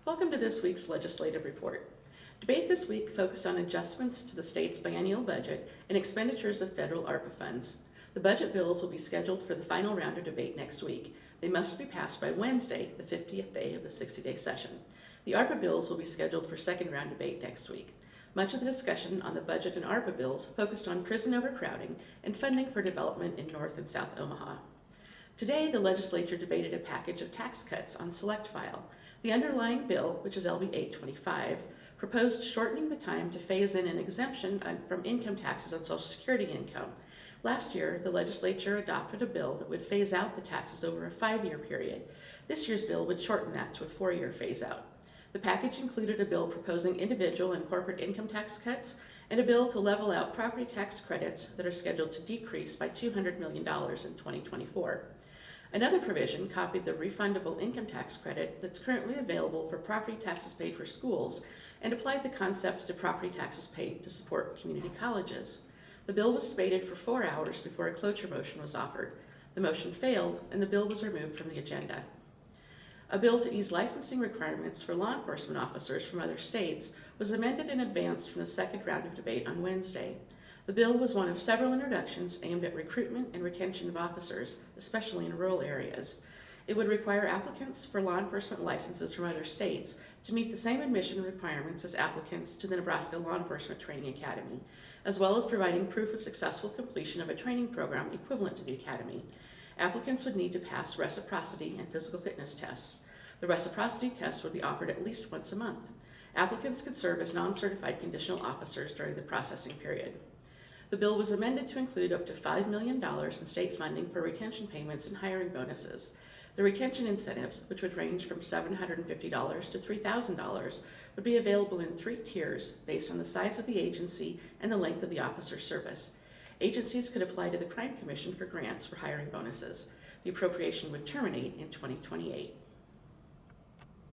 Welcome to this week's legislative report. Debate this week focused on adjustments to the state's biennial budget and expenditures of federal ARPA funds. The budget bills will be scheduled for the final round of debate next week. They must be passed by Wednesday, the 50th day of the 60-day session. The ARPA bills will be scheduled for second round debate next week. Much of the discussion on the budget and ARPA bills focused on prison overcrowding and funding for development in North and South Omaha. Today, the legislature debated a package of tax cuts on select file. The underlying bill, which is LB 825, proposed shortening the time to phase in an exemption from income taxes on Social Security income. Last year, the legislature adopted a bill that would phase out the taxes over a 5-year period. This year's bill would shorten that to a 4-year phase out. The package included a bill proposing individual and corporate income tax cuts and a bill to level out property tax credits that are scheduled to decrease by $200 million in 2024. Another provision copied the refundable income tax credit that's currently available for property taxes paid for schools and applied the concept to property taxes paid to support community colleges. The bill was debated for 4 hours before a cloture motion was offered. The motion failed and the bill was removed from the agenda. A bill to ease licensing requirements for law enforcement officers from other states was amended and advanced from the second round of debate on Wednesday. The bill was one of several introductions aimed at recruitment and retention of officers, especially in rural areas. It would require applicants for law enforcement licenses from other states to meet the same admission requirements as applicants to the Nebraska Law Enforcement Training Academy, as well as providing proof of successful completion of a training program equivalent to the academy. Applicants would need to pass reciprocity and physical fitness tests. The reciprocity test would be offered at least once a month. Applicants could serve as non-certified conditional officers during the processing period. The bill was amended to include up to $5 million in state funding for retention payments and hiring bonuses. The retention incentives, which would range from $750 to $3,000, would be available in 3 tiers based on the size of the agency and the length of the officer's service. Agencies could apply to the Crime Commission for grants for hiring bonuses. The appropriation would terminate in 2028.